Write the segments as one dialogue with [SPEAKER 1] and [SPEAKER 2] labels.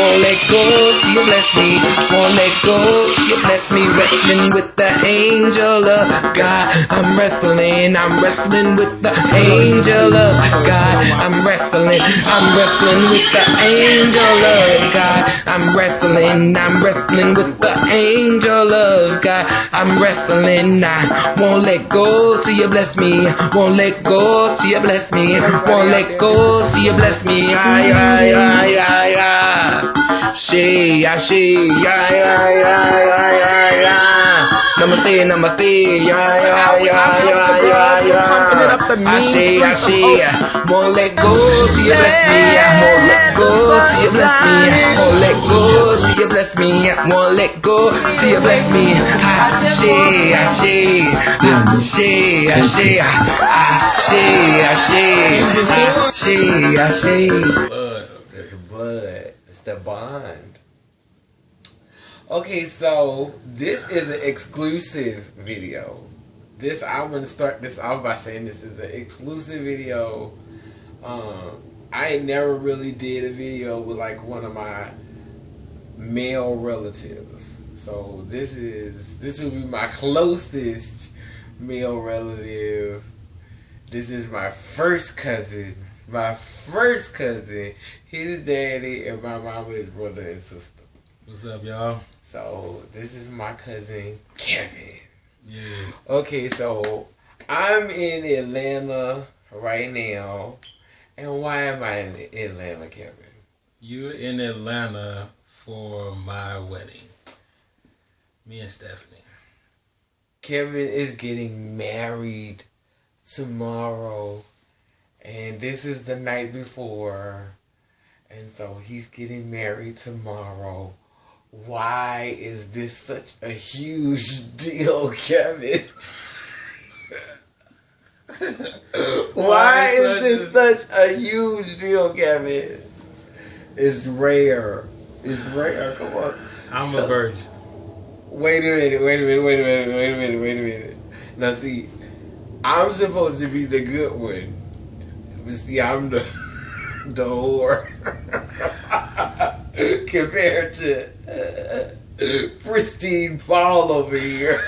[SPEAKER 1] Won't let go till you bless me. Won't let go till you bless me. Wrestling with the angel of God. I'm wrestling with the angel of God. I'm wrestling with the angel of God. I'm wrestling with the angel of God. I'm wrestling, I won't let go till you bless me. Won't let go till you bless me. Won't let go till you bless me. She, Namaste, won't let go till you bless me. Won't let go till you bless me. Won't let go till you bless me. Won't let go till you bless me. Blood, it's blood. It's the bond. Okay, so this is an exclusive video. I'm gonna start this off by saying this is an exclusive video. I never really did a video with like one of my male relatives. So this will be my closest male relative. This is my first cousin. His daddy and my mama is brother and sister.
[SPEAKER 2] What's up, y'all?
[SPEAKER 1] So this is my cousin Kevin.
[SPEAKER 2] Yeah.
[SPEAKER 1] Okay, so I'm in Atlanta right now. And why am I in Atlanta, Kevin?
[SPEAKER 2] You're in Atlanta for my wedding. Me and Stephanie.
[SPEAKER 1] Kevin is getting married tomorrow. And this is the night before. And so he's getting married tomorrow. Why is this such a huge deal, Kevin? Why is this such a huge deal, Kevin? It's rare. Come on.
[SPEAKER 2] I'm a virgin.
[SPEAKER 1] Wait a minute. Now see, I'm supposed to be the good one. But see, I'm the whore. Compared to pristine Paul over here.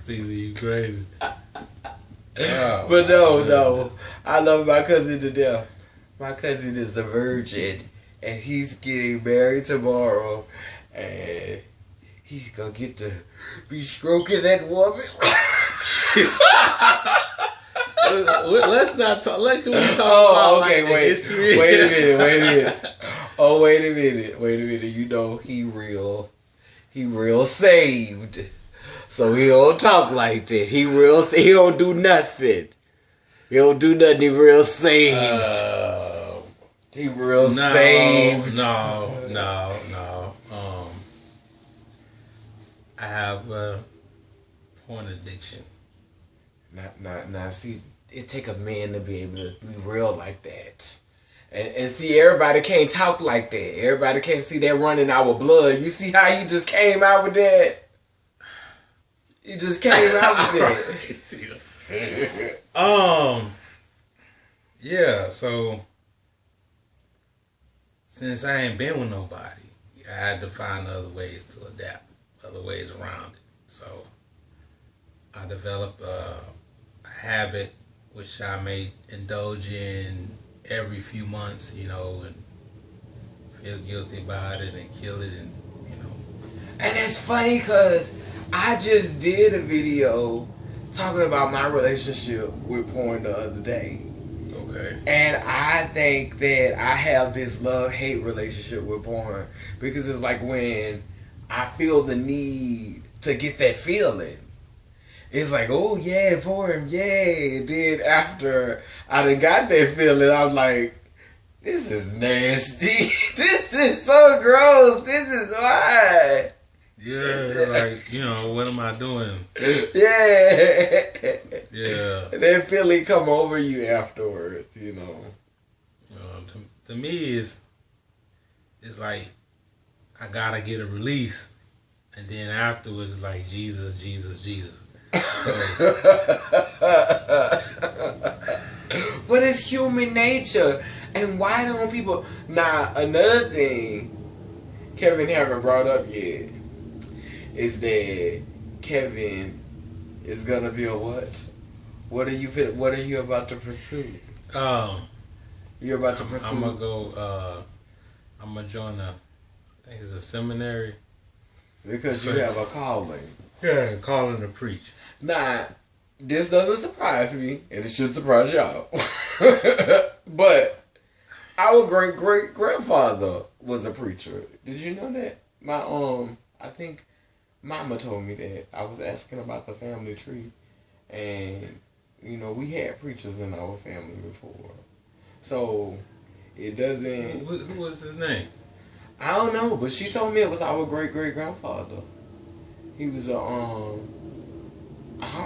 [SPEAKER 2] See, you crazy.
[SPEAKER 1] But no. I love my cousin to death. My cousin is a virgin. And he's getting married tomorrow. And he's going to get to be stroking that woman.
[SPEAKER 2] Let's not talk. Can we talk about the history?
[SPEAKER 1] Wait a minute. Oh, wait a minute. You know he real saved. So he don't talk like that. He don't do nothing. He don't do nothing. He real saved. He real saved.
[SPEAKER 2] No. I have porn addiction.
[SPEAKER 1] Now, see, it take a man to be able to be real like that. And see, everybody can't talk like that. Everybody can't see that running our blood. You see how he just came out with that? He just came out with that.
[SPEAKER 2] Yeah, so since I ain't been with nobody, I had to find other ways to adapt, other ways around it. So I developed a habit which I may indulge in every few months, and feel guilty about it and kill it, and
[SPEAKER 1] And it's funny because I just did a video talking about my relationship with porn the other day.
[SPEAKER 2] Okay.
[SPEAKER 1] And I think that I have this love-hate relationship with porn because it's like when I feel the need to get that feeling. It's like, oh yeah, porn, yay. And then after I done got that feeling, I'm like, this is nasty. This is so gross. This is why.
[SPEAKER 2] Yeah, like, what am I doing?
[SPEAKER 1] Yeah.
[SPEAKER 2] Yeah.
[SPEAKER 1] And that feeling come over you afterwards,
[SPEAKER 2] To me, it's like I gotta get a release, and then afterwards, it's like Jesus.
[SPEAKER 1] But it's human nature. And why don't people... Now, another thing Kevin haven't brought up yet is that Kevin is gonna be a what? What are you about to pursue? You're about to pursue...
[SPEAKER 2] I'm gonna go... I'm gonna join I think it's a seminary.
[SPEAKER 1] Because you have a calling.
[SPEAKER 2] Yeah, calling to preach.
[SPEAKER 1] Now, this doesn't surprise me, and it should surprise y'all. But our great-great-grandfather was a preacher. Did you know that? I think Mama told me that. I was asking about the family tree, and, you know, we had preachers in our family before. So, it doesn't...
[SPEAKER 2] Who was his name?
[SPEAKER 1] I don't know, but she told me it was our great-great-grandfather. He was I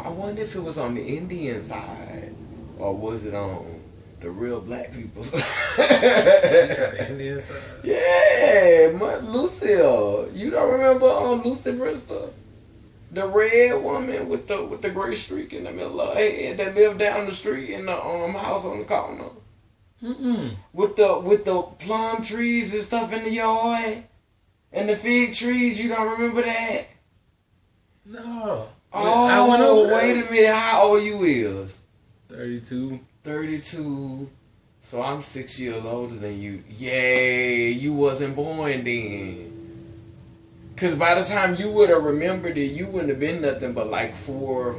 [SPEAKER 1] wonder if it was on the Indian side, or was it on the real black people's side?
[SPEAKER 2] The Indian side?
[SPEAKER 1] Yeah, Lucille. You don't remember Lucy Bristol? The red woman with the gray streak in the middle of her head that lived down the street in the house on the corner.
[SPEAKER 2] Mm-mm.
[SPEAKER 1] With the plum trees and stuff in the yard, and the fig trees. You don't remember that?
[SPEAKER 2] No.
[SPEAKER 1] Oh,
[SPEAKER 2] I went over
[SPEAKER 1] wait a minute. How old you is?
[SPEAKER 2] 32.
[SPEAKER 1] 32. So I'm 6 years older than you. Yay, you wasn't born then. Cause by the time you would have remembered it, you wouldn't have been nothing but like four.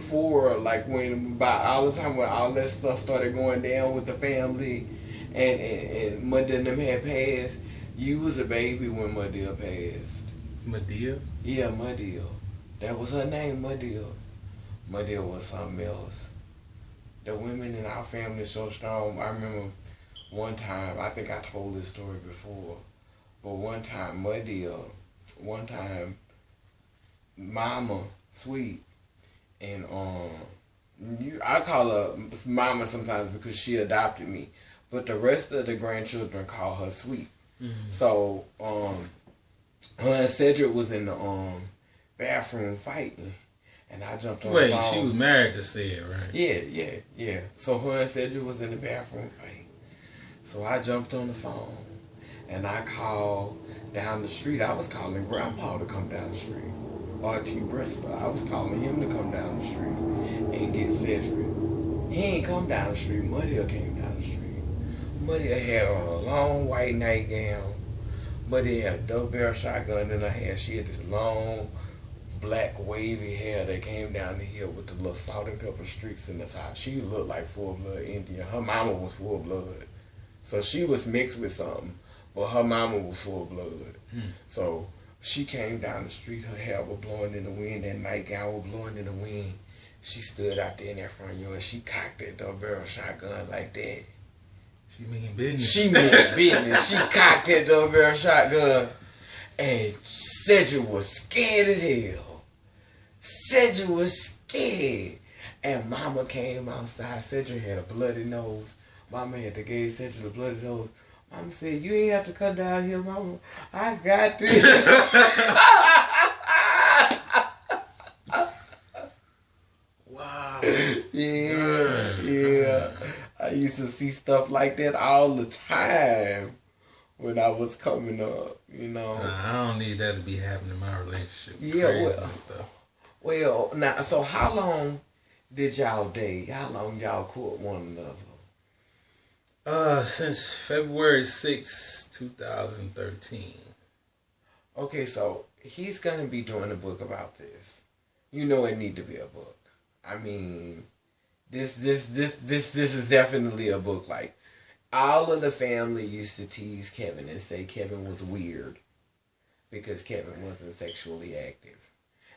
[SPEAKER 1] Like when by all the time when all that stuff started going down with the family, and Muddy and them had passed. You was a baby when Muddy passed.
[SPEAKER 2] Medea?
[SPEAKER 1] Yeah, Muddy. That was her name, Muddy. Muddy was something else. The women in our family so strong. I remember one time, I think I told this story before, but one time Mama, Sweet, and I call her Mama sometimes because she adopted me, but the rest of the grandchildren call her Sweet. Mm-hmm. So, her and Cedric was in the bathroom fighting, and I jumped on the phone.
[SPEAKER 2] Wait, she was married to Sid, right?
[SPEAKER 1] Yeah. So her and Cedric was in the bathroom fighting. So I jumped on the phone, and I called down the street. I was calling Grandpa to come down the street. R.T. Bristol. I was calling him to come down the street and get Cedric. He ain't come down the street. Muddy came down the street. Muddy had on a long white nightgown. Muddy had a double-barrel shotgun in her hair. She had this long, black, wavy hair that came down the hill with the little salt and pepper streaks in the top. She looked like full-blood Indian. Her mama was full-blood. So she was mixed with something, but her mama was full-blood. So she came down the street. Her hair was blowing in the wind. That nightgown was blowing in the wind. She stood out there in that front yard. She cocked that double-barrel shotgun like that.
[SPEAKER 2] She mean business.
[SPEAKER 1] She cocked that double-barrel shotgun. And Cedric was scared as hell. Cedric was scared. And Mama came outside. Cedric had a bloody nose. Mama had to give Cedric a bloody nose. Mama said, "You ain't have to come down here, Mama. I got this."
[SPEAKER 2] Wow.
[SPEAKER 1] Yeah. I used to see stuff like that all the time when I was coming up, you know.
[SPEAKER 2] I don't need that to be happening in my relationship.
[SPEAKER 1] Yeah,
[SPEAKER 2] stuff.
[SPEAKER 1] Well, now, so how long did y'all date? How long y'all court one another?
[SPEAKER 2] Since February 6, 2013.
[SPEAKER 1] Okay, so he's gonna be doing a book about this. You know it need to be a book. I mean, this is definitely a book. Like, all of the family used to tease Kevin and say Kevin was weird because Kevin wasn't sexually active.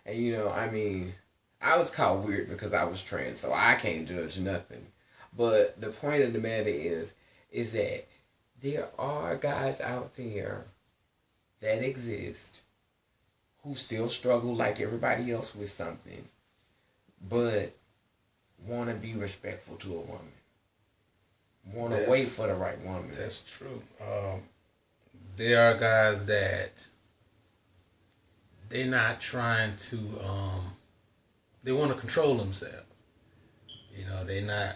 [SPEAKER 1] And you know, I mean, I was called weird because I was trans, so I can't judge nothing. But the point of the matter is that there are guys out there that exist who still struggle like everybody else with something, but want to be respectful to a woman. Want to wait for the right woman.
[SPEAKER 2] That's true. There are guys that they're not trying to, they want to control themselves. You know, they're not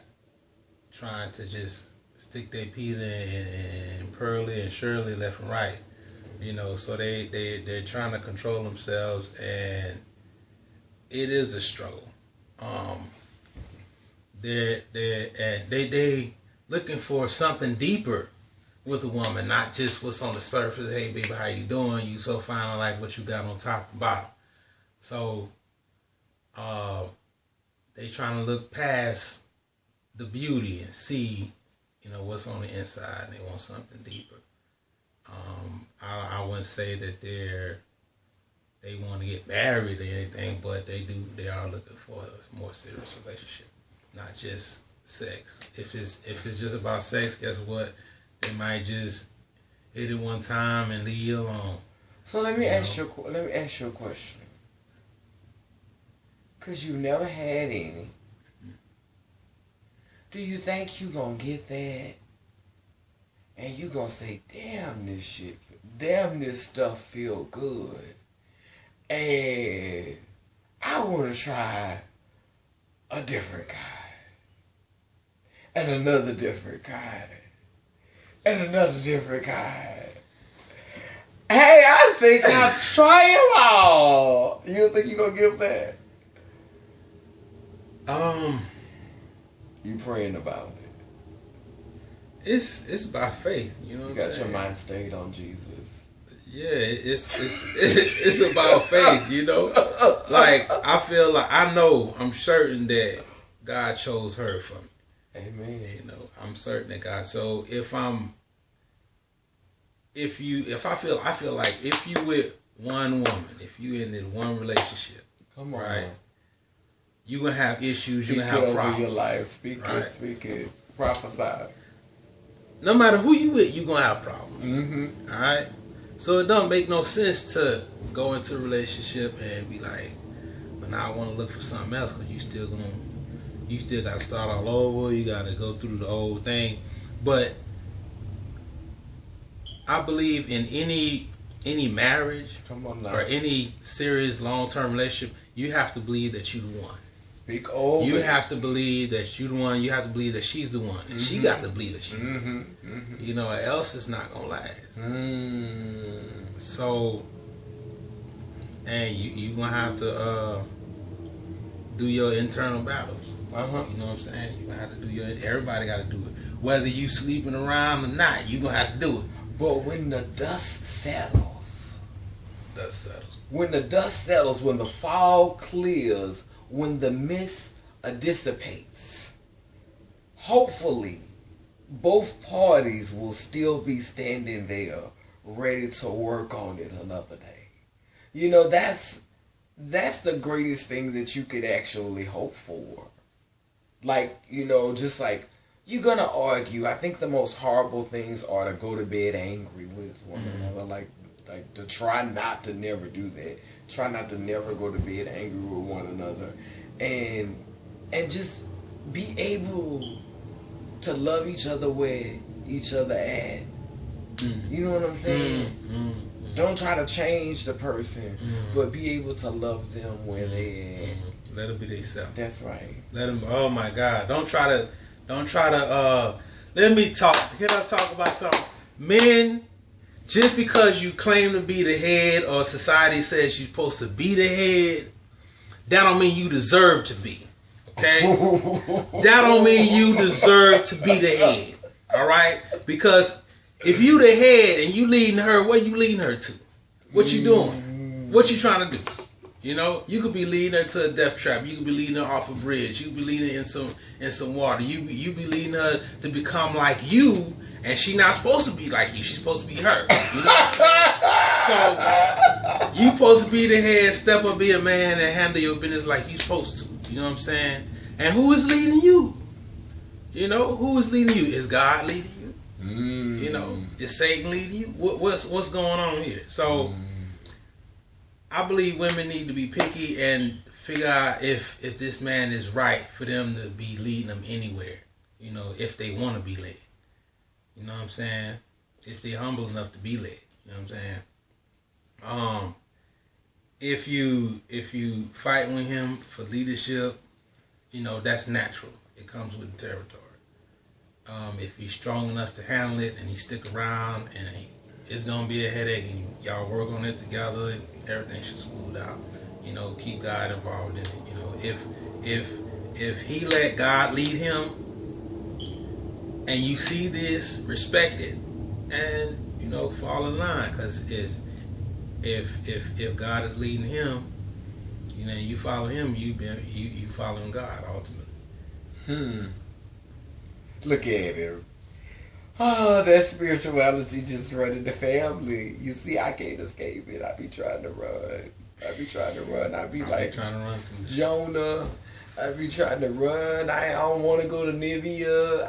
[SPEAKER 2] trying to just stick their Peter and Pearly and Shirley left and right. You know, so they're trying to control themselves, and it is a struggle. They looking for something deeper with a woman, not just what's on the surface. Hey, baby, how you doing? You so fine. I like what you got on top and bottom. So, they trying to look past the beauty and see, you know, what's on the inside, and they want something deeper. I wouldn't say that they want to get married or anything, but they are looking for a more serious relationship, not just sex. If it's just about sex, guess what? They might just hit it one time and leave you alone.
[SPEAKER 1] So let me ask you a question. Cause you never had any. Do you think you gonna get that? And you gonna say, damn, this stuff feel good. And I wanna try a different guy. And another different guy. And another different guy. Hey, I think I'll try them all. You think you gonna give that? You praying about it.
[SPEAKER 2] It's by faith, you know.
[SPEAKER 1] You got your mind stayed on Jesus.
[SPEAKER 2] Yeah, it's about faith, you know. Like I feel like I'm certain that God chose her for me.
[SPEAKER 1] Amen.
[SPEAKER 2] You know, I'm certain that God. So I feel like if you with one woman, if you in this one relationship,
[SPEAKER 1] come on,
[SPEAKER 2] right, you gonna have issues.
[SPEAKER 1] Speak
[SPEAKER 2] you gonna have problems.
[SPEAKER 1] Over your life. Speak it. Prophesy. No
[SPEAKER 2] matter who you with, you gonna have problems.
[SPEAKER 1] Mm-hmm.
[SPEAKER 2] All right. So it don't make no sense to go into a relationship and be like, but now I want to look for something else, because you still got to start all over. You got to go through the whole thing. But I believe in any marriage or any serious long-term relationship, you have to believe that you the one.
[SPEAKER 1] Speak over.
[SPEAKER 2] You have to believe that you the one. You have to believe that she's the one, and she got to believe that she's the one. Mm-hmm. You know, or else it's not gonna last. So, and you gonna have to do your internal battles. You know what I'm saying? You gonna have to do everybody got to do it. Whether you sleeping around or not, you gonna have to do it.
[SPEAKER 1] But when the dust settles, when the fog clears, when the mist dissipates, hopefully both parties will still be standing there ready to work on it another day. You know, that's the greatest thing that you could actually hope for. Like, you know, just like, you're gonna argue. I think the most horrible things are to go to bed angry with one another. Like to try not to never do that. Try not to never go to bed angry with one another. And just be able to love each other where each other at. You know what I'm saying? Don't try to change the person, but be able to love them where they at.
[SPEAKER 2] Let them be themselves.
[SPEAKER 1] That's right.
[SPEAKER 2] Let them. Oh my God! Don't try to. Let me talk. Can I talk about something? Men, just because you claim to be the head, or society says you're supposed to be the head, that don't mean you deserve to be. Okay? That don't mean you deserve to be the head. All right? Because if you the head and you leading her, where you leading her to? What you doing? What you trying to do? You know, you could be leading her to a death trap. You could be leading her off a bridge. You could be leading her in some water. You be leading her to become like you, and she not supposed to be like you. She's supposed to be her. You know what I'm saying? So you supposed to be the head, step up, be a man, and handle your business like you supposed to. You know what I'm saying? And who is leading you? You know, who is leading you? Is God leading you? You know, is Satan leading you? What's going on here? So. I believe women need to be picky and figure out if this man is right for them to be leading them anywhere. You know, if they want to be led. You know what I'm saying? If they're humble enough to be led. You know what I'm saying? If you fight with him for leadership, you know, that's natural. It comes with the territory. If he's strong enough to handle it and he stick around, and it's gonna be a headache, and y'all work on it together, and everything should smooth out. You know, keep God involved in it. You know, if he let God lead him, and you see this, respect it, and you know, fall in line, because if God is leading him, you know, you follow him, you following God ultimately.
[SPEAKER 1] Look at him. Oh, that spirituality just running the family. You see, I can't escape it. I be trying to run. I be like
[SPEAKER 2] trying to run through
[SPEAKER 1] Jonah. I be trying to run. I don't want to go to Nivea.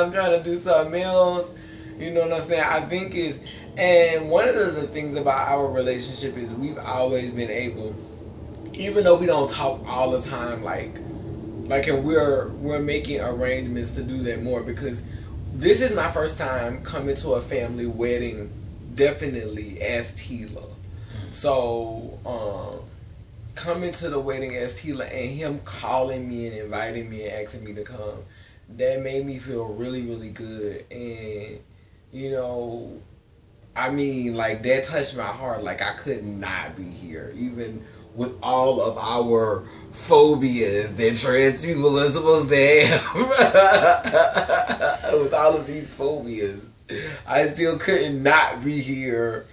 [SPEAKER 1] I'm trying to do something else. You know what I'm saying? I think it's, and one of the things about our relationship is we've always been able, even though we don't talk all the time, and we're making arrangements to do that more, because this is my first time coming to a family wedding, definitely as Tila. So, coming to the wedding as Tila and him calling me and inviting me and asking me to come, that made me feel really, really good. And, you know, I mean, like, that touched my heart. Like, I could not be here, even with all of our phobias that trans people are supposed to have. With all of these phobias, I still could not be here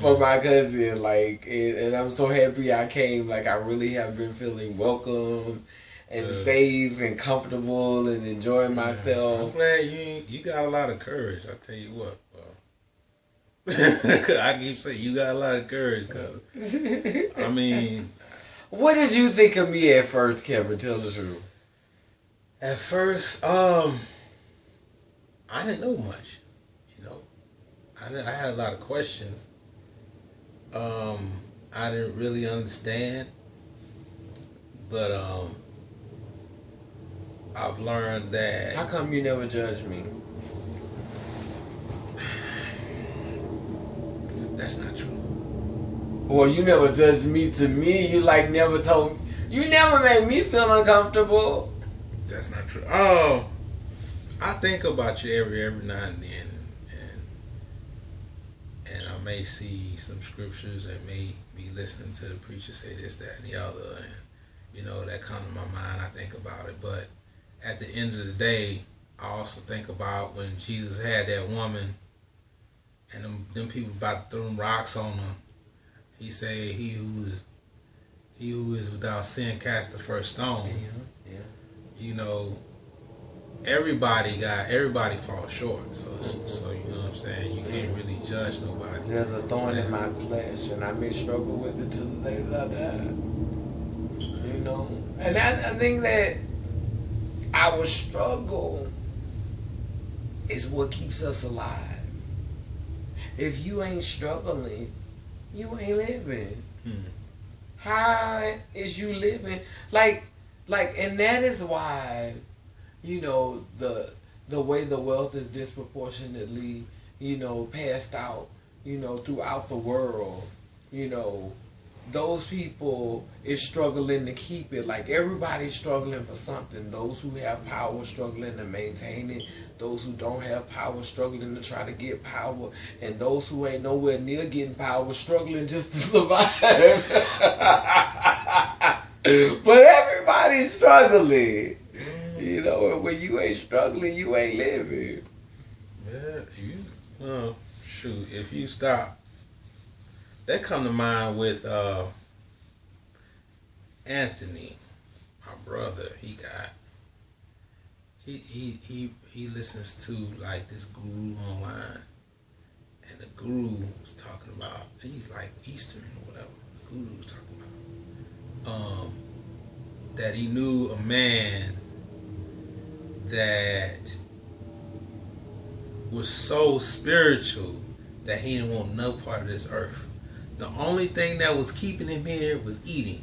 [SPEAKER 1] for my cousin. Like, and I'm so happy I came. Like, I really have been feeling welcome and safe and comfortable and enjoying myself.
[SPEAKER 2] I'm glad you got a lot of courage. I tell you what. I keep saying you got a lot of courage, cause I mean,
[SPEAKER 1] what did you think of me at first, Kevin? Tell the truth.
[SPEAKER 2] At first, I didn't know much. You know, I had a lot of questions. I didn't really understand, but I've learned that.
[SPEAKER 1] How come you never judged me?
[SPEAKER 2] That's not true.
[SPEAKER 1] Well, you never judged me to me. You never told me. You never made me feel uncomfortable.
[SPEAKER 2] That's not true. Oh, I think about you every now and then, and I may see some scriptures and may be listening to the preacher say this, that, and the other, and you know, that comes to my mind. I think about it, but at the end of the day, I also think about when Jesus had that woman. And them people about to throw them rocks on him. He said, "He who is without sin cast the first stone."
[SPEAKER 1] Yeah.
[SPEAKER 2] You know, everybody falls short. So you know what I'm saying. You can't really judge nobody.
[SPEAKER 1] There's a thorn in my flesh, and I may struggle with it till the day that I die. You know, and I think that our struggle is what keeps us alive. If you ain't struggling, you ain't living. How is you living? Like, and that is why, you know, the way the wealth is disproportionately, you know, passed out, you know, throughout the world, you know, those people is struggling to keep it. Like, everybody's struggling for something. Those who have power struggling to maintain it. Those who don't have power struggling to try to get power. And those who ain't nowhere near getting power struggling just to survive. But everybody's struggling. You know, and when you ain't struggling, you ain't living.
[SPEAKER 2] Yeah, shoot, if you stop, that come to mind with Anthony, my brother. He listens to like this guru online, and the guru was talking about, he's like Eastern or whatever. The guru was talking about that he knew a man that was so spiritual that he didn't want no part of this earth. The only thing that was keeping him here was eating.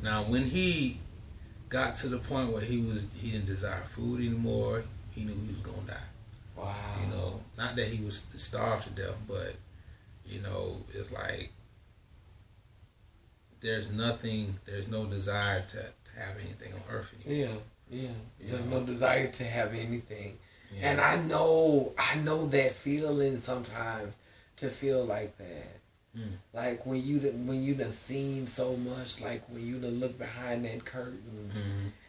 [SPEAKER 2] Now, when he got to the point where he didn't desire food anymore, he knew he was gonna die.
[SPEAKER 1] Wow.
[SPEAKER 2] You know, not that he was starved to death, but you know, it's like there's no desire to have anything on earth anymore.
[SPEAKER 1] Yeah. Yeah. There's no desire to have anything.
[SPEAKER 2] Yeah.
[SPEAKER 1] And I know that feeling sometimes, to feel like that. Like when you done seen so much, like when you done look behind that curtain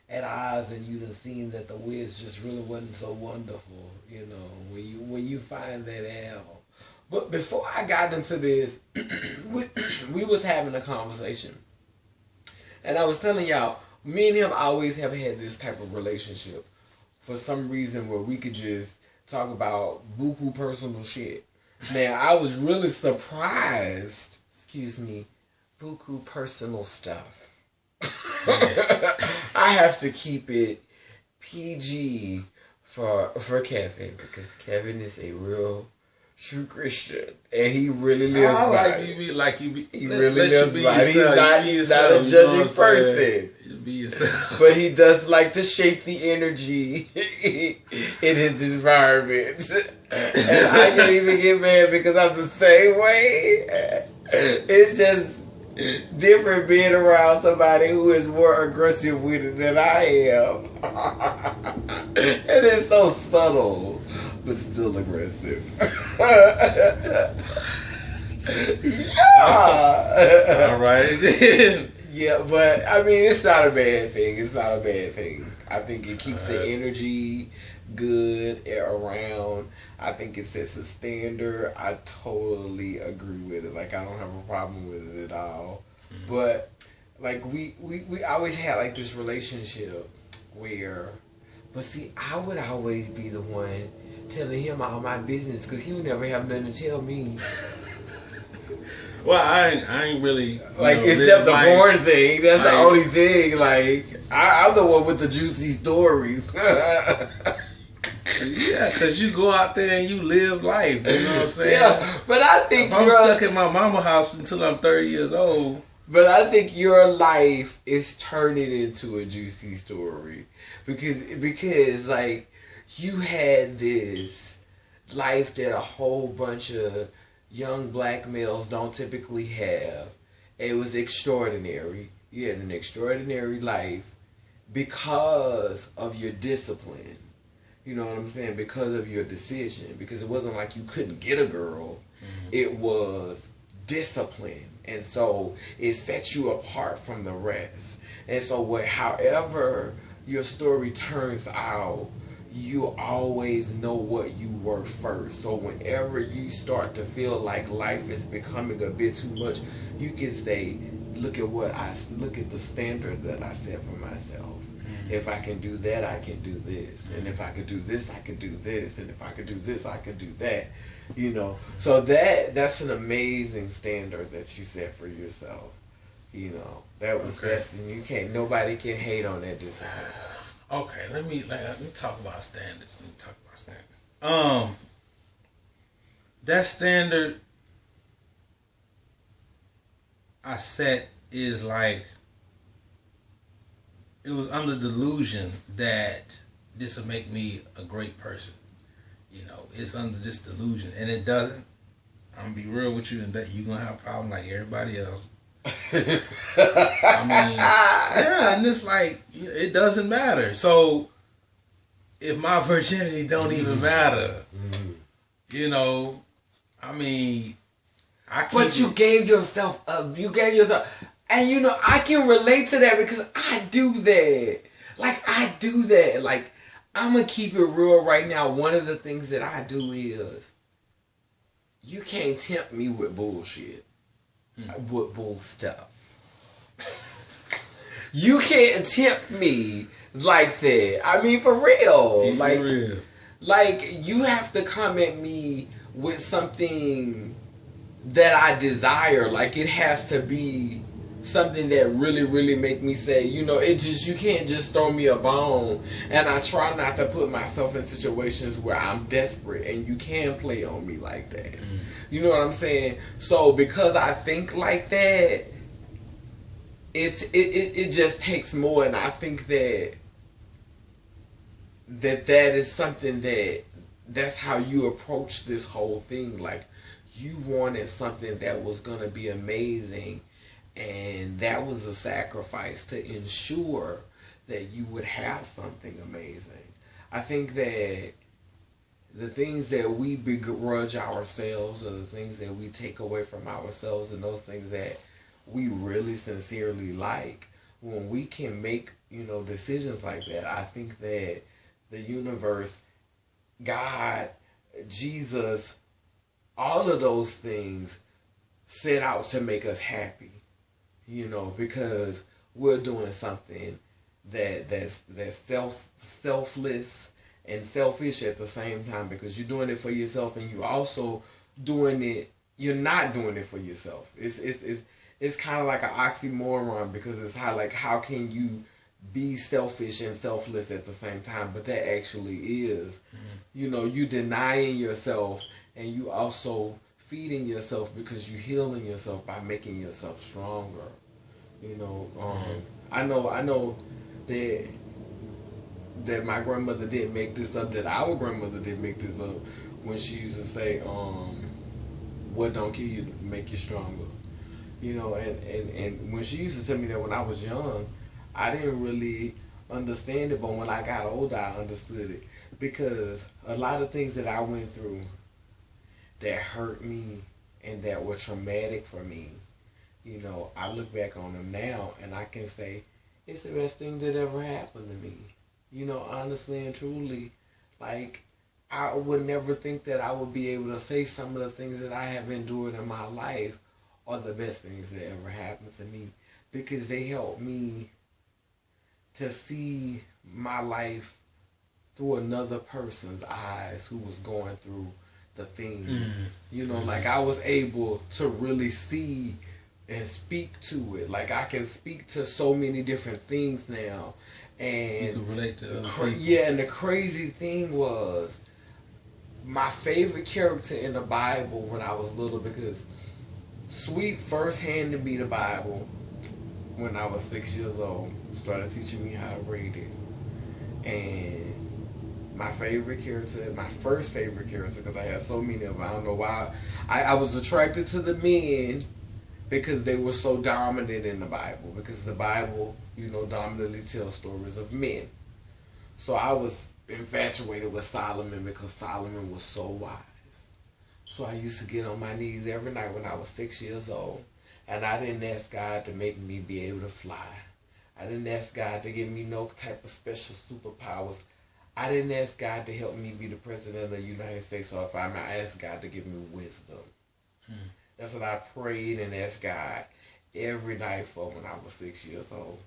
[SPEAKER 1] at Oz and you done seen that the Wiz just really wasn't so wonderful, you know, when you find that out. But before I got into this, we was having a conversation. And I was telling y'all, me and him always have had this type of relationship for some reason where we could just talk about buku personal shit. Now, I was really surprised, buku personal stuff. I have to keep it PG for Kevin, because Kevin is a real true Christian, and he really lives by it. He really lives by it. He's not a judging person.
[SPEAKER 2] Be yourself.
[SPEAKER 1] But he does like to shape the energy in his environment. And I can't even get mad because I'm the same way. It's just different being around somebody who is more aggressive with it than I am. And it's so subtle, but still aggressive. Yeah.
[SPEAKER 2] All right.
[SPEAKER 1] Yeah, but I mean, it's not a bad thing. It's not a bad thing. I think it keeps the energy good around. I think it sets a standard. I totally agree with it. Like, I don't have a problem with it at all. But like we always had like this relationship where, but see, I would always be the one telling him all my business because he would never have nothing to tell me.
[SPEAKER 2] Well, I ain't really
[SPEAKER 1] like, except the porn thing. That's the only thing. Like, I'm the one with the juicy stories.
[SPEAKER 2] Yeah, because you go out there and you live life. You know what I'm saying?
[SPEAKER 1] Yeah, but I think
[SPEAKER 2] if I'm stuck in my mama's house until I'm 30 years old.
[SPEAKER 1] But I think your life is turning into a juicy story because like, you had this life that a whole bunch of young black males don't typically have. It was extraordinary. You had an extraordinary life because of your discipline. You know what I'm saying? Because of your decision. Because it wasn't like you couldn't get a girl. It was discipline. And so it sets you apart from the rest. And so however your story turns out, you always know what you were first. So whenever you start to feel like life is becoming a bit too much, you can say, look at the standard that I set for myself. If I can do that, I can do this. And if I could do this, I could do this. And if I could do this, I could do that. You know. So that's an amazing standard that you set for yourself. You know. That was and nobody can hate on that discipline.
[SPEAKER 2] Okay, let me talk about standards. That standard I set is like, it was under delusion that this will make me a great person. You know, it's under this delusion, and it doesn't. I'm gonna be real with you, and that you're gonna have a problem like everybody else. I mean, yeah, and it's like, it doesn't matter. So if my virginity don't even matter, you know, I mean,
[SPEAKER 1] But you gave yourself up. And you know, I can relate to that because I do that. Like, I do that. Like, I'm gonna keep it real right now. One of the things that I do is, you can't tempt me with bullshit. With bull stuff. You can't tempt me like that. I mean, for real. Like, you have to come at me with something that I desire. Like, it has to be something that really, really make me say, you know, you can't just throw me a bone. And I try not to put myself in situations where I'm desperate and you can play on me like that. You know what I'm saying? So because I think like that, it just takes more, and I think that is something that's how you approach this whole thing. Like, you wanted something that was gonna be amazing, and that was a sacrifice to ensure that you would have something amazing. I think that the things that we begrudge ourselves, or the things that we take away from ourselves, and those things that we really sincerely like, when we can make, decisions like that, I think that the universe, God, Jesus, all of those things set out to make us happy, because we're doing something that's selfless and selfish at the same time, because you're doing it for yourself, and you also you're not doing it for yourself. It's kind of like an oxymoron, because it's how can you be selfish and selfless at the same time? But that actually is, you denying yourself, and you also feeding yourself, because you're healing yourself by making yourself stronger. I know that my grandmother didn't make this up, that our grandmother didn't make this up, when she used to say, what don't kill you make you stronger. And when she used to tell me that when I was young, I didn't really understand it, but when I got older, I understood it. Because a lot of things that I went through that hurt me and that were traumatic for me, I look back on them now, and I can say, it's the best thing that ever happened to me. Honestly and truly, like, I would never think that I would be able to say some of the things that I have endured in my life are the best things that ever happened to me, because they helped me to see my life through another person's eyes who was going through the things. Like, I was able to really see and speak to it. Like, I can speak to so many different things now. And
[SPEAKER 2] you can relate to other people.
[SPEAKER 1] Yeah, and the crazy thing was, my favorite character in the Bible when I was little, because Sweet first handed me the Bible when I was 6 years old, started teaching me how to read it. And my favorite character, my first favorite character, because I had so many of them, I don't know why, I was attracted to the men, because they were so dominant in the Bible. Because the Bible, dominantly tells stories of men. So I was infatuated with Solomon, because Solomon was so wise. So I used to get on my knees every night when I was 6 years old. And I didn't ask God to make me be able to fly. I didn't ask God to give me no type of special superpowers. I didn't ask God to help me be the president of the United States. So if I asked God to give me wisdom. That's what I prayed and asked God every night for when I was 6 years old.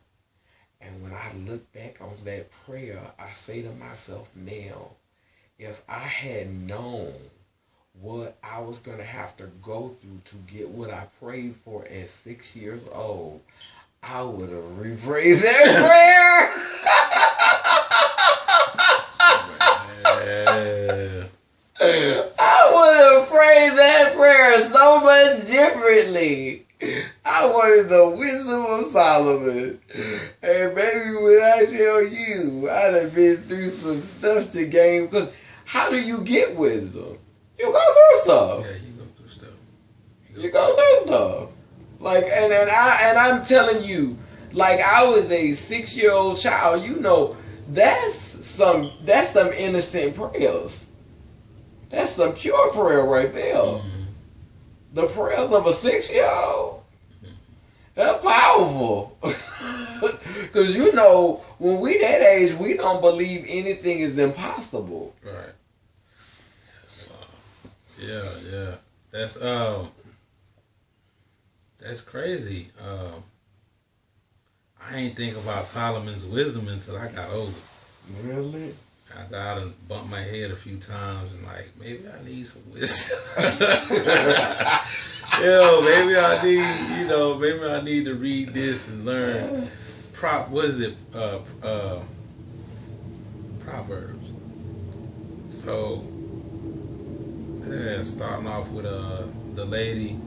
[SPEAKER 1] And when I look back on that prayer, I say to myself now, if I had known what I was going to have to go through to get what I prayed for at 6 years old, I would have reprayed that prayer. I would have prayed that prayer so much differently. I wanted the wisdom of Solomon. And baby, when I tell you, I'd have been through some stuff to gain. Because how do you get wisdom? You go through stuff.
[SPEAKER 2] Yeah, you go through stuff.
[SPEAKER 1] You go through stuff. Like, and I'm telling you, like, I was a 6-year-old child. That's some innocent prayers. That's some pure prayer right there. The prayers of a 6-year-old. That's powerful. Because when we that age, we don't believe anything is impossible.
[SPEAKER 2] Right. Yeah. That's crazy. I ain't think about Solomon's wisdom until I got older.
[SPEAKER 1] Really?
[SPEAKER 2] I done bumped my head a few times and like, maybe I need some wisdom. Maybe I need to read this and learn. What is it? Proverbs. So, starting off with the lady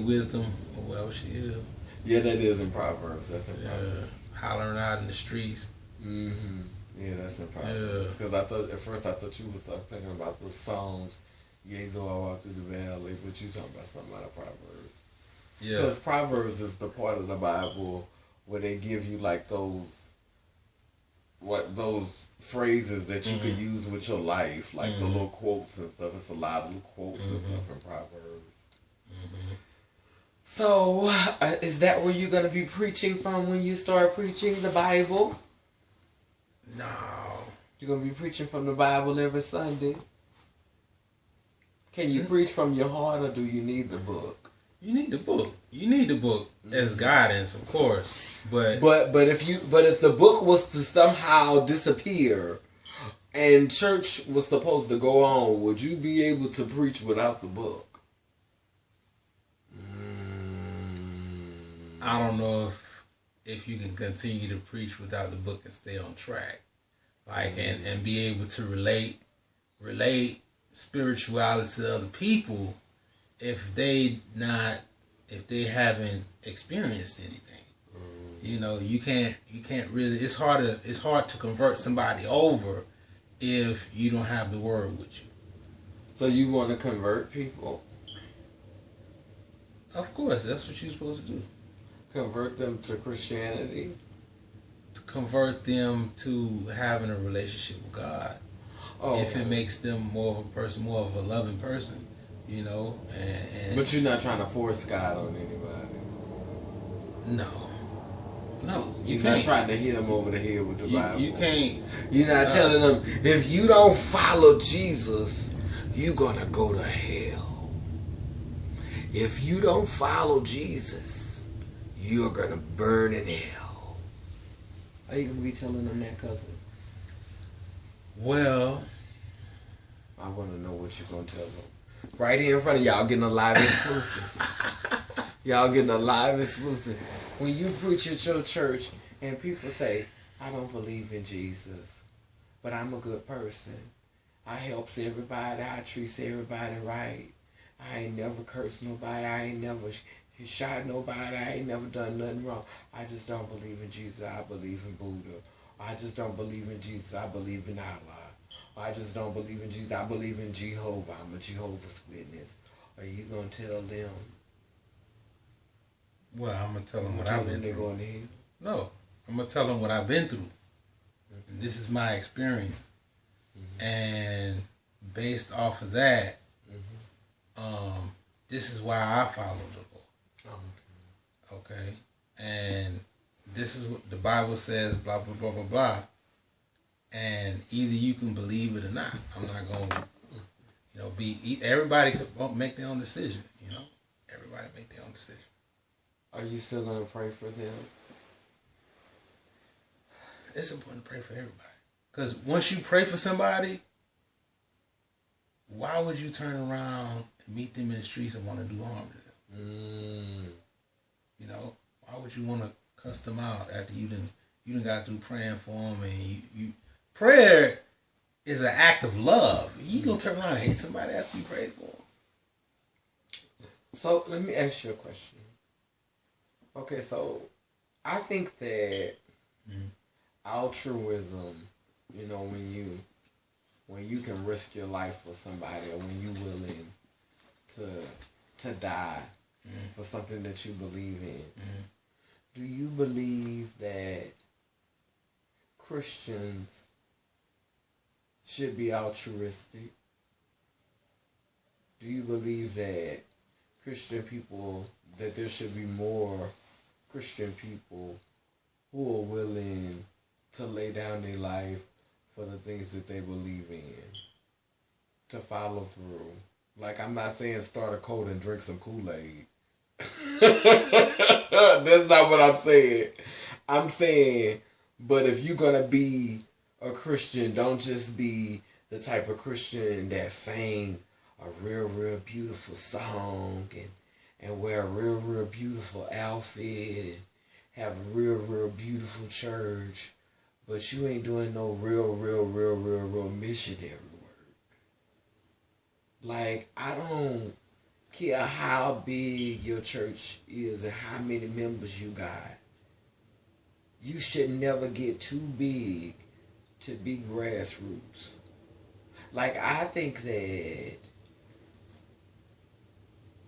[SPEAKER 2] wisdom, or whoever she is.
[SPEAKER 1] Yeah, that is in Proverbs. That's in Proverbs.
[SPEAKER 2] Hollering out in the streets.
[SPEAKER 1] Mm-hmm. Yeah, that's in Proverbs. Because at first I thought you was talking about the Psalms. Yea, though I walk through the valley, but you talking about something out of Proverbs. Yeah. Because Proverbs is the part of the Bible where they give you like those
[SPEAKER 3] what those phrases that you could use with your life, like the little quotes and stuff. It's a lot of little quotes and stuff in Proverbs.
[SPEAKER 1] So, is that where you're going to be preaching from when you start preaching the Bible?
[SPEAKER 2] No.
[SPEAKER 1] You're going to be preaching from the Bible every Sunday? Can you preach from your heart, or do you need the book?
[SPEAKER 2] You need the book. You need the book as guidance, of course. But
[SPEAKER 1] if the book was to somehow disappear and church was supposed to go on, would you be able to preach without the book?
[SPEAKER 2] I don't know if you can continue to preach without the book and stay on track, like and be able to relate spirituality to other people if they haven't experienced anything. You know, you can't really. It's hard to convert somebody over if you don't have the word with you.
[SPEAKER 1] So you want to convert people?
[SPEAKER 2] Of course, that's what you're supposed to do.
[SPEAKER 1] Convert them to Christianity?
[SPEAKER 2] To convert them to having a relationship with God. Oh, if it makes them more of a person, more of a loving person, you know. And
[SPEAKER 1] but you're not trying to force God on anybody.
[SPEAKER 2] No,
[SPEAKER 1] you're not trying to hit them over the head with the Bible.
[SPEAKER 2] You can't.
[SPEAKER 1] You're not telling them, if you don't follow Jesus, you're gonna go to hell. If you don't follow Jesus, you're gonna burn in hell. Are you gonna be telling them that, cousin?
[SPEAKER 2] Well,
[SPEAKER 1] I want to know what you're gonna tell them. Right here in front of y'all, getting a live exclusive. Y'all getting a live exclusive. When you preach at your church and people say, I don't believe in Jesus, but I'm a good person. I helps everybody. I treats everybody right. I ain't never cursed nobody. I ain't never shot nobody. I ain't never done nothing wrong. I just don't believe in Jesus. I believe in Buddha. I just don't believe in Jesus. I believe in Allah. I just don't believe in Jesus. I believe in Jehovah. I'm a Jehovah's Witness. Are you going to tell them?
[SPEAKER 2] Well, I'm going to tell them what I've been through.
[SPEAKER 1] Going to hell?
[SPEAKER 2] No. I'm going to tell them what I've been through.
[SPEAKER 1] Mm-hmm.
[SPEAKER 2] This is my experience. Mm-hmm. And based off of that, this is why I follow the Lord. Okay? And this is what the Bible says, blah, blah, blah, blah, blah. And either you can believe it or not. I'm not going to, everybody could make their own decision, Everybody make their own decision.
[SPEAKER 1] Are you still going to pray for them?
[SPEAKER 2] It's important to pray for everybody. Because once you pray for somebody, why would you turn around and meet them in the streets and want to do harm to them? Why would you want to cuss them out after you done got through praying for them? And you prayer is an act of love. You gonna turn around and hate somebody after you prayed for them?
[SPEAKER 1] So let me ask you a question. Okay, so I think that altruism, when you can risk your life for somebody, or when you're willing to die for something that you believe in, do you believe that Christians should be altruistic? Do you believe that that there should be more Christian people who are willing to lay down their life for the things that they believe in, to follow through? Like, I'm not saying start a cult and drink some Kool-Aid. That's not what I'm saying. I'm saying, but if you're going to be a Christian, don't just be the type of Christian that sang a real, real beautiful song and wear a real, real beautiful outfit and have a real, real beautiful church, but you ain't doing no real, real, real, real, real missionary work. Like, I don't care how big your church is and how many members you got. You should never get too big to be grassroots. Like, I think that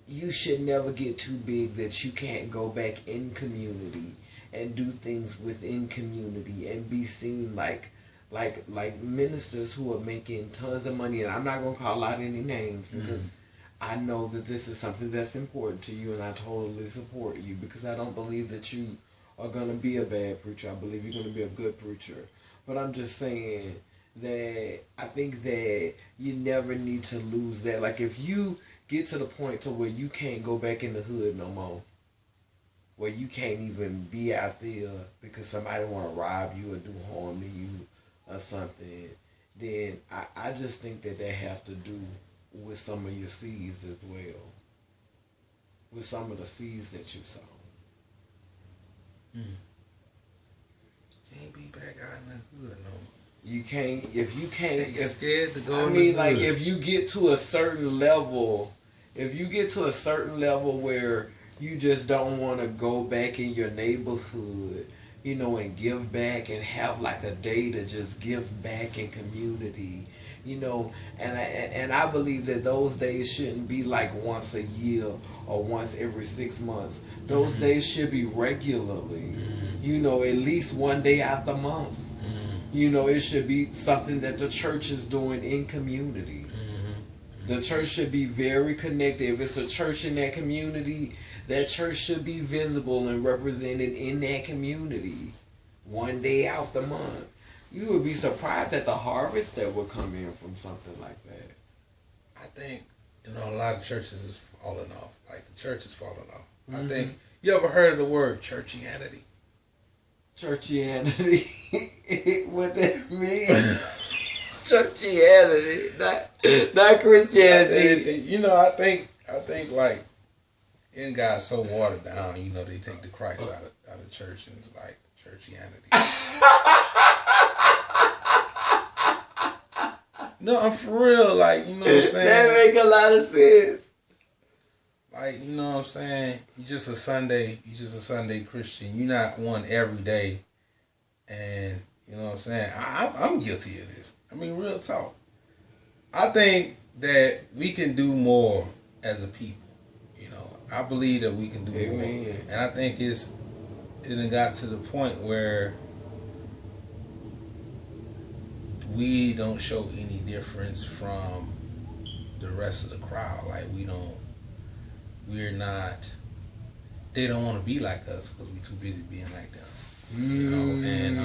[SPEAKER 1] you should never get too big that you can't go back in community and do things within community and be seen like ministers who are making tons of money. And I'm not gonna call out any names because I know that this is something that's important to you, and I totally support you because I don't believe that you are gonna be a bad preacher. I believe you're gonna be a good preacher. But I'm just saying that I think that you never need to lose that. Like if you get to the point to where you can't go back in the hood no more, where you can't even be out there because somebody want to rob you or do harm to you or something, then I just think that they have to do with some of your seeds as well, with some of the seeds that you sow.
[SPEAKER 2] Can't be back out in the hood no more.
[SPEAKER 1] You can't, if you can't,
[SPEAKER 2] You're scared to go
[SPEAKER 1] I
[SPEAKER 2] in
[SPEAKER 1] mean,
[SPEAKER 2] the
[SPEAKER 1] like,
[SPEAKER 2] hood.
[SPEAKER 1] if you get to a certain level, where you just don't want to go back in your neighborhood, you know, and give back and have like a day to just give back in community, you know, and I believe that those days shouldn't be like once a year or once every 6 months. Those days should be regularly, you know, at least one day out the month. You know, it should be something that the church is doing in community. The church should be very connected. If it's a church in that community, that church should be visible and represented in that community. One day out the month. You would be surprised at the harvest that would come in from something like that.
[SPEAKER 2] I think, you know, a lot of churches is falling off. Like the church is falling off. I think, you ever heard of the word churchianity?
[SPEAKER 1] Churchianity. What that means? Churchianity, not Christianity.
[SPEAKER 2] You know, I think like it got so watered down. You know, they take the Christ out of church, and it's like churchianity. No, I'm for real. Like, you know what I'm saying?
[SPEAKER 1] That make a lot of sense.
[SPEAKER 2] Like, you know what I'm saying? You just a Sunday Christian. You're not one every day. And you know what I'm saying? I'm guilty of this. I mean, real talk. I think that we can do more as a people. You know, I believe that we can do more. And I think it got to the point where we don't show any difference from the rest of the crowd. Like they don't want to be like us because we're too busy being like them. You know, and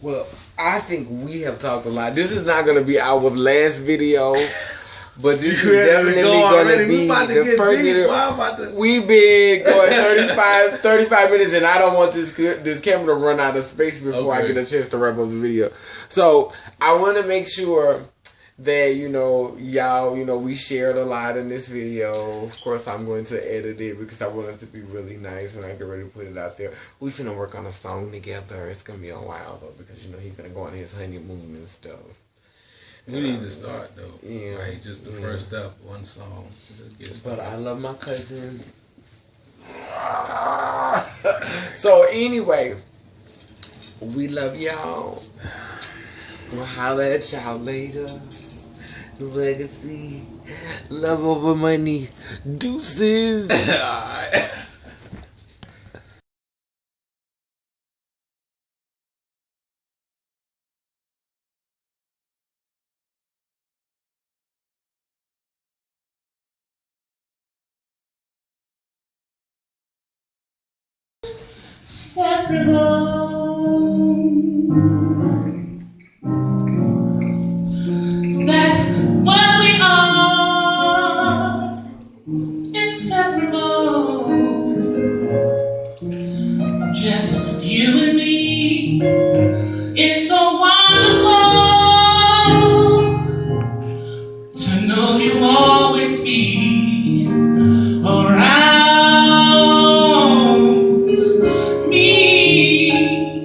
[SPEAKER 1] well, I think we have talked a lot. This is not going to be our last video, but this is definitely going to be the first video. We've been going 35 minutes, and I don't want this camera to run out of space before I get a chance to wrap up the video. So I want to make sure that, you know, y'all, you know, we shared a lot in this video. Of course, I'm going to edit it because I want it to be really nice when I get ready to put it out there. We finna work on a song together. It's gonna be a while though because, you know, he's finna go on his honeymoon and stuff.
[SPEAKER 2] We need to start though.
[SPEAKER 1] Yeah.
[SPEAKER 2] Like just the first step, one song. Just get started.
[SPEAKER 1] But I love my cousin. So anyway, we love y'all. We'll holler at y'all later. Legacy, love over money, deuces.
[SPEAKER 4] Separable. That's what we are. Inseparable. Just you and me. It's so wonderful to know you'll always be around me.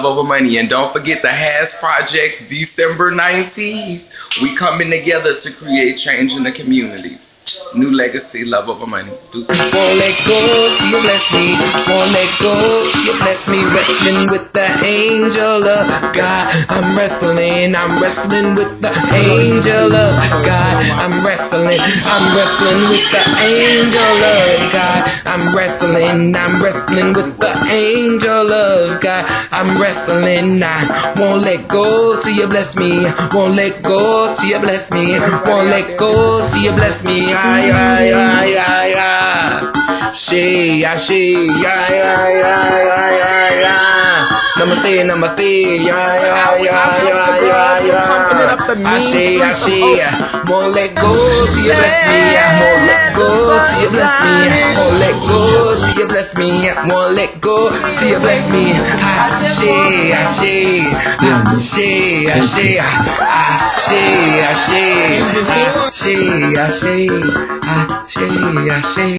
[SPEAKER 1] Love over money. And don't forget the Has Project, December 19th. We coming together to create change in the community. New legacy, love over money. Won't let go till you bless me. Won't let go till you bless me. Wrestling with the angel of God. I'm wrestling with the angel of God. I'm wrestling with the angel of God. I'm wrestling with the angel of God. I'm wrestling, I won't let go till you bless me. Won't let go till you bless me. Won't let go till you bless me. She, Namaste, won't let go till you bless me. Won't let go till you bless me. Won't let go till you bless me. Won't let go till you bless me. Ashe.